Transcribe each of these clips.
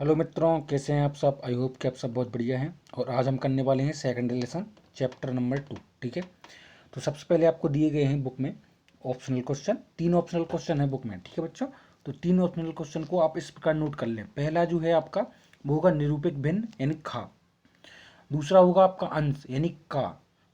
Hello मित्रों, कैसे हैं आप सब। आई होप कि आप सब बहुत बढ़िया हैं। और आज हम करने वाले हैं सेकंड लेसन चैप्टर नंबर 2। ठीक है, तो सबसे पहले आपको दिए गए हैं बुक में ऑप्शनल क्वेश्चन। 3 ऑप्शनल क्वेश्चन है बुक में। ठीक है बच्चों, तो 3 ऑप्शनल क्वेश्चन को आप इस प्रकार नोट कर लें। पहला जो है आपका वो होगा निरूपिक भिन्न यानी खा। दूसरा होगा आपका अंश यानी का।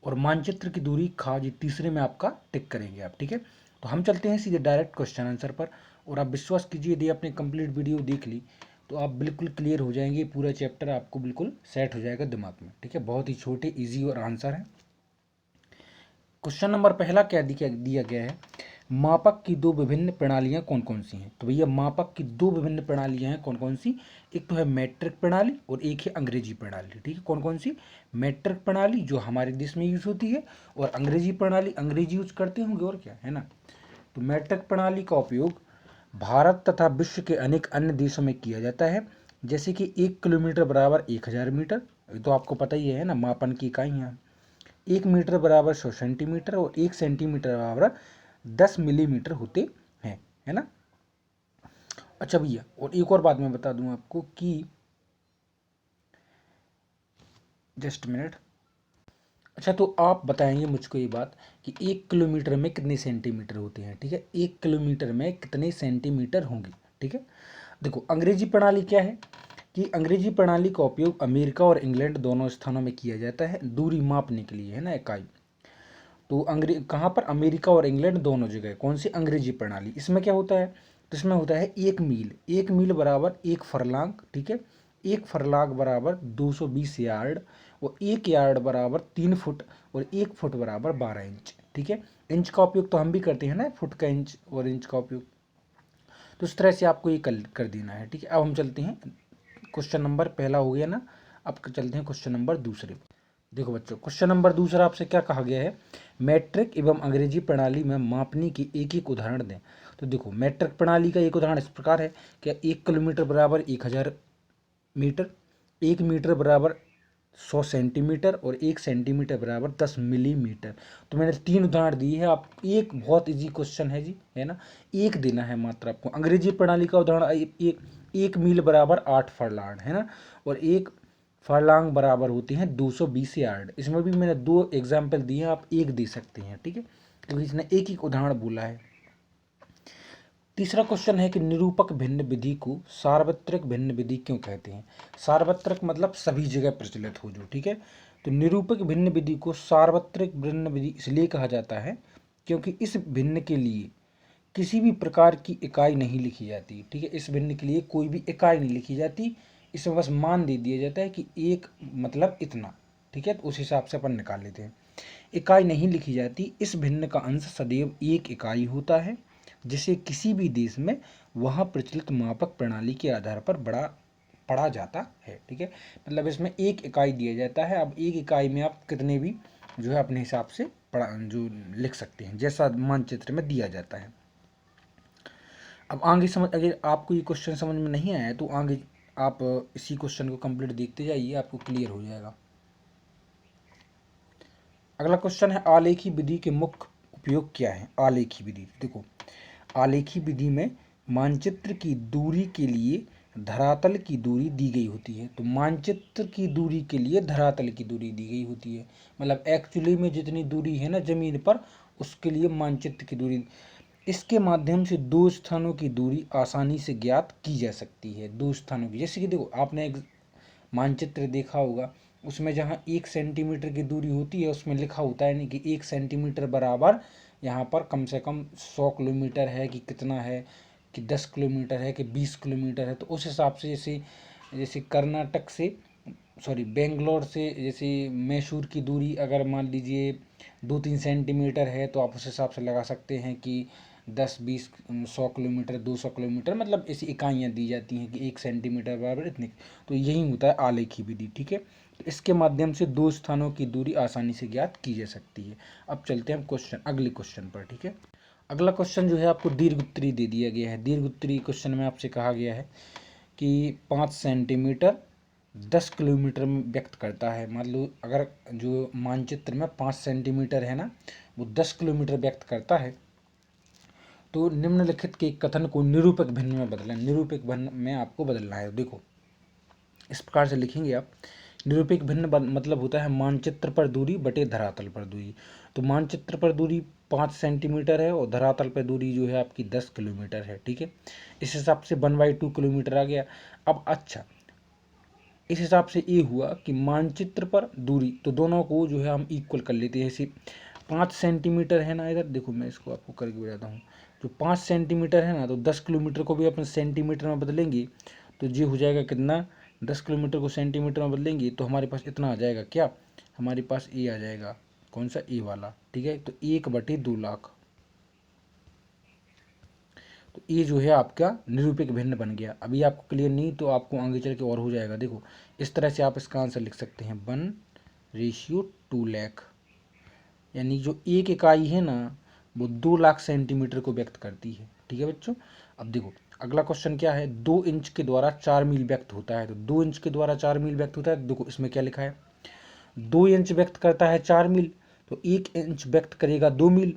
और मानचित्र की दूरी खा, जी तीसरे में आपका टिक करेंगे आप। ठीक है, तो हम चलते हैं सीधे डायरेक्ट क्वेश्चन आंसर पर। और आप विश्वास कीजिए, यदि आपने कंप्लीट वीडियो देख ली तो आप बिल्कुल क्लियर हो जाएंगे। पूरा चैप्टर आपको बिल्कुल सेट हो जाएगा दिमाग में। ठीक है, बहुत ही छोटे इजी और आंसर है। क्वेश्चन नंबर पहला क्या दिया गया है, मापक की दो विभिन्न प्रणालियां कौन कौन सी हैं। तो भैया मापक की दो विभिन्न प्रणालियां हैं कौन कौन सी। एक तो है मैट्रिक प्रणाली और एक है अंग्रेजी प्रणाली। ठीक है, कौन कौन सी। मैट्रिक प्रणाली जो हमारे देश में यूज होती है, और अंग्रेजी प्रणाली अंग्रेजी यूज करते होंगे, और क्या है ना। तो मैट्रिक प्रणाली का उपयोग भारत तथा विश्व के अनेक अन्य देशों में किया जाता है। जैसे कि 1 किलोमीटर बराबर 1000 मीटर, ये तो आपको पता ही है ना, मापन की इकाइयाँ। 1 मीटर बराबर 100 सेंटीमीटर और 1 सेंटीमीटर बराबर 10 मिलीमीटर होते हैं, है ना। अच्छा भैया, और एक और बात मैं बता दूं आपको कि जस्ट मिनट। अच्छा, तो आप बताएंगे मुझको ये बात कि 1 किलोमीटर में कितने सेंटीमीटर होते हैं। ठीक है, 1 किलोमीटर में कितने सेंटीमीटर होंगे। ठीक है, देखो अंग्रेजी प्रणाली क्या है कि अंग्रेजी प्रणाली का उपयोग अमेरिका और इंग्लैंड दोनों स्थानों में किया जाता है दूरी मापने के लिए, है ना, इकाई। तो कहाँ पर, अमेरिका और इंग्लैंड दोनों जगह। कौन सी, अंग्रेजी प्रणाली। इसमें क्या होता है, तो इसमें होता है 1 मील। 1 मील बराबर 1 फरलांग। ठीक है, 1 फरलांग बराबर 220 यार्ड, और 1 यार्ड बराबर 3 फुट, और 1 फुट बराबर 12 इंच। ठीक है, इंच का उपयोग तो हम भी करते हैं ना, फुट का इंच और इंच का उपयोग। तो इस तरह से आपको ये कर देना है। ठीक है, अब हम चलते हैं, क्वेश्चन नंबर पहला हो गया ना, अब चलते हैं क्वेश्चन नंबर दूसरे। देखो बच्चों, क्वेश्चन नंबर दूसरा आपसे क्या कहा गया है, मैट्रिक एवं अंग्रेजी प्रणाली में मापने की एक एक उदाहरण दें। तो देखो मैट्रिक प्रणाली का एक उदाहरण इस प्रकार है कि 1 किलोमीटर बराबर 1000 मीटर, 1 मीटर बराबर 100 सेंटीमीटर, और 1 सेंटीमीटर बराबर 10 मिलीमीटर। तो मैंने 3 उदाहरण दिए हैं। आप एक बहुत इजी क्वेश्चन है जी, है ना, एक देना है मात्र आपको। अंग्रेजी प्रणाली का उदाहरण एक मील बराबर 8 फरलांग, है ना, और 1 फरलांग बराबर होते हैं 220 यार्ड। इसमें भी मैंने 2 एग्जाम्पल दिए हैं, आप एक दे सकते हैं। ठीक है, क्योंकि इसने एक एक उदाहरण बोला है। तीसरा क्वेश्चन है कि निरूपक भिन्न विधि को सार्वत्रिक भिन्न विधि क्यों कहते हैं। सार्वत्रिक मतलब सभी जगह प्रचलित हो जो। ठीक है, तो निरूपक भिन्न विधि को सार्वत्रिक भिन्न विधि इसलिए कहा जाता है क्योंकि इस भिन्न के लिए किसी भी प्रकार की इकाई नहीं लिखी जाती। ठीक है, इस भिन्न के लिए कोई भी इकाई नहीं लिखी जाती, इसमें बस मान दे दिया जाता है कि एक मतलब इतना। ठीक है, तो उस हिसाब से अपन निकाल लेते हैं। इकाई नहीं लिखी जाती, इस भिन्न का अंश सदैव एक इकाई होता है, जिसे किसी भी देश में वहाँ प्रचलित मापक प्रणाली के आधार पर बड़ा पढ़ा जाता है। ठीक है, मतलब इसमें एक इकाई दिया जाता है। अब एक इकाई में आप कितने भी जो है अपने हिसाब से पढ़ा जो लिख सकते हैं, जैसा मानचित्र में दिया जाता है। अब आगे समझ, अगर आपको ये क्वेश्चन समझ में नहीं आया तो आगे आप इसी क्वेश्चन को कंप्लीट देखते जाइए, आपको क्लियर हो जाएगा। अगला क्वेश्चन है, आलेखी विधि के मुख्य उपयोग क्या है। आलेखी विधि, देखो आलेखी विधि में मानचित्र की दूरी के लिए धरातल की दूरी दी गई होती है। तो मानचित्र की दूरी के लिए धरातल की दूरी दी गई होती है, मतलब एक्चुअली में जितनी दूरी है ना जमीन पर, उसके लिए मानचित्र की दूरी। इसके माध्यम से दो स्थानों की दूरी आसानी से ज्ञात की जा सकती है। दो स्थानों की, जैसे कि देखो आपने एक मानचित्र देखा होगा, उसमें जहाँ 1 सेंटीमीटर की दूरी होती है उसमें लिखा होता है नहीं कि 1 सेंटीमीटर बराबर यहाँ पर कम से कम 100 किलोमीटर है कि कितना है, कि 10 किलोमीटर है कि 20 किलोमीटर है। तो उस हिसाब से जैसे जैसे कर्नाटक से, सॉरी बेंगलोर से जैसे मैसूर की दूरी अगर मान लीजिए 2-3 सेंटीमीटर है, तो आप उस हिसाब से लगा सकते हैं कि 10-20-100 किलोमीटर, 200 किलोमीटर, मतलब ऐसी इकाइयाँ दी जाती हैं कि 1 सेंटीमीटर बराबर इतने। तो यही होता है आलेखी विधि। ठीक है, तो इसके माध्यम से दो स्थानों की दूरी आसानी से ज्ञात की जा सकती है। अब चलते हैं क्वेश्चन, अगले क्वेश्चन पर। ठीक है, अगला क्वेश्चन जो है आपको दीर्घ उत्तरी दे दिया गया है। दीर्घ उत्तरी क्वेश्चन में आपसे कहा गया है कि 5 सेंटीमीटर 10 किलोमीटर में व्यक्त करता है। मान लो अगर जो मानचित्र में 5 सेंटीमीटर है ना, वो 10 किलोमीटर व्यक्त करता है, तो निम्नलिखित के कथन को निरूपक भिन्न में बदलें। निरूपक भिन्न में आपको बदलना है। देखो इस प्रकार से लिखेंगे आप। निरूपिक भिन्न मतलब होता है मानचित्र पर दूरी बटे धरातल पर दूरी। तो मानचित्र पर दूरी 5 सेंटीमीटर है और धरातल पर दूरी जो है आपकी 10 किलोमीटर है, ठीक है। इस हिसाब से 1/2 किलोमीटर आ गया। अब अच्छा, इस हिसाब से ये हुआ कि मानचित्र पर दूरी, तो दोनों को जो है हम इक्वल कर लेते हैं। ऐसे 5 सेंटीमीटर है ना, इधर देखो मैं इसको आपको करके बताता हूँ। जो 5 सेंटीमीटर है ना, तो 10 किलोमीटर को भी अपन सेंटीमीटर में बदलेंगे तो ये हो जाएगा कितना, 10 किलोमीटर को सेंटीमीटर में बदलेंगे तो हमारे पास इतना आ जाएगा, क्या हमारे पास ए आ जाएगा, कौन सा, ए वाला, ठीक है। तो 1/2 लाख, तो ये जो है आपका निरूपिक भिन्न बन गया। अभी आपको क्लियर नहीं तो आपको आगे चल के और हो जाएगा। देखो इस तरह से आप इसका आंसर लिख सकते हैं 1/2 लाख, यानी जो एक इकाई है ना वो 2 लाख सेंटीमीटर को व्यक्त करती है, ठीक है बच्चों। अब देखो अगला क्वेश्चन क्या है, 2 इंच के द्वारा 4 मील व्यक्त होता है। तो 2 इंच के द्वारा 4 मील व्यक्त होता है। देखो इसमें क्या लिखा है, 2 इंच व्यक्त करता है 4 मील, तो 1 इंच व्यक्त करेगा 2 मील।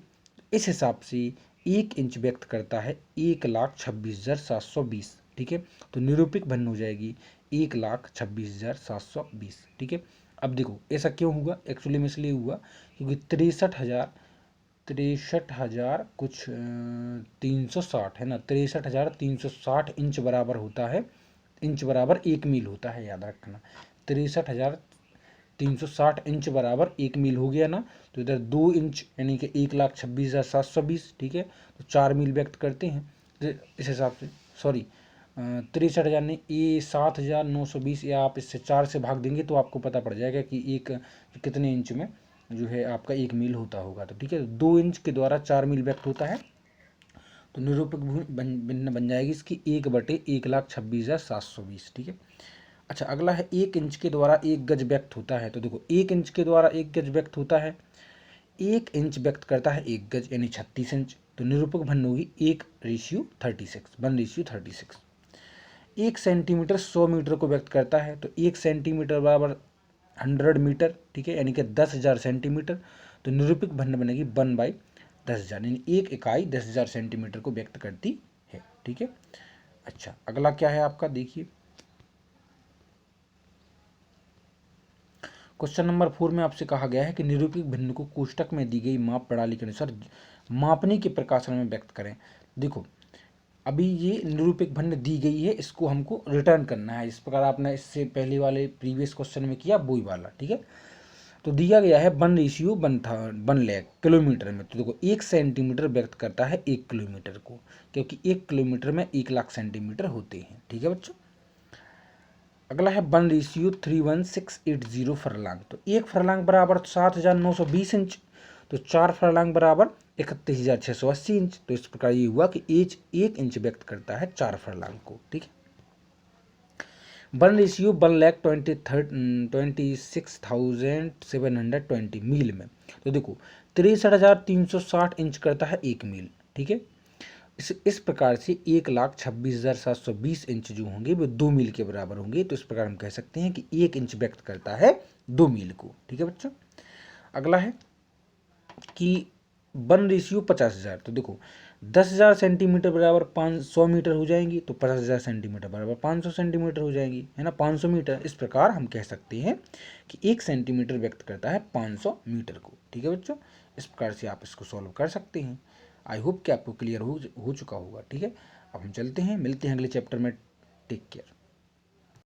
इस हिसाब से 1 इंच व्यक्त करता है 1,26,720, ठीक है। तो निरूपिक भिन्न हो जाएगी 1,26,720, ठीक है। अब देखो ऐसा क्यों हुआ, एक्चुअली में इसलिए हुआ क्योंकि 63,000 कुछ 360 है ना, 63,360 इंच बराबर होता है, इंच बराबर 1 मील होता है, याद रखना। 63,360 इंच बराबर 1 मील हो गया ना। तो इधर 2 इंच यानी कि 1,26,720, ठीक है। तो 4 मील व्यक्त करते हैं। तो इस हिसाब से सॉरी 63,000 नहीं, ये 7,920, या आप इससे 4 से भाग देंगे तो आपको पता पड़ जाएगा कि एक कितने इंच में जो है आपका 1 मील होता होगा। तो ठीक है, 2 इंच के द्वारा 4 मील व्यक्त होता है। तो निरूपक भिन्न बन जाएगी इसकी 1/1,26,720, ठीक है। अच्छा अगला है 1 इंच के द्वारा 1 गज व्यक्त होता है। तो देखो 1 इंच के द्वारा 1 गज व्यक्त होता है, 1 इंच व्यक्त करता है 1 गज यानी 36 इंच। तो निरूपक भिन्न होगी 1:36। 1 सेंटीमीटर 100 मीटर को व्यक्त करता है। तो 1 सेंटीमीटर बराबर 100 मीटर, ठीक है, यानी कि 10,000 सेंटीमीटर। तो निरूपिक भिन्न बनेगी 1/10,000, यानी एक इकाई 10,000 सेंटीमीटर को व्यक्त करती है, ठीक है। अच्छा अगला क्या है आपका, देखिए क्वेश्चन नंबर 4 में आपसे कहा गया है कि निरूपिक भिन्न को कोष्टक में दी गई माप प्रणाली के अनुसार मापने के प्रकाशन में व्यक्त करें। देखो अभी ये निरूपिक भिन्न दी गई है, इसको हमको रिटर्न करना है, इस प्रकार आपने इससे पहले वाले प्रीवियस क्वेश्चन में किया वही वाला, ठीक है। तो दिया गया है 1:1 किलोमीटर में। तो देखो 1 सेंटीमीटर व्यक्त करता है 1 किलोमीटर को, क्योंकि 1 किलोमीटर में 1 लाख सेंटीमीटर होते हैं, ठीक है बच्चों। अगला है 1:31680 फरलांग। तो 1 फरलांग बराबर 7,920 इंच, तो 4 फरलांग बराबर 31,680 इंच। तो इस प्रकार ये हुआ कि 1 इंच व्यक्त करता है 4 फरलांग को, ठीक है। 1:1,26,720 मील में। तो देखो 63,360 इंच करता है 1 मील, ठीक है। इस प्रकार से 1,26,720 इंच जो होंगे वो 2 मील के बराबर होंगे। तो इस प्रकार हम कह सकते हैं कि 1 इंच व्यक्त करता है 2 मील को, ठीक है बच्चों। अगला है कि 1:50,000। तो देखो 10,000 सेंटीमीटर बराबर 500 मीटर हो जाएंगी, तो 50,000 सेंटीमीटर बराबर 500 सेंटीमीटर हो जाएंगी, है ना, 500 मीटर। इस प्रकार हम कह सकते हैं कि 1 सेंटीमीटर व्यक्त करता है 500 मीटर को, ठीक है बच्चों। इस प्रकार से आप इसको सॉल्व कर सकते हैं। आई होप कि आपको क्लियर हो चुका होगा, ठीक है। अब हम चलते हैं, मिलते हैं अगले चैप्टर में। Take care.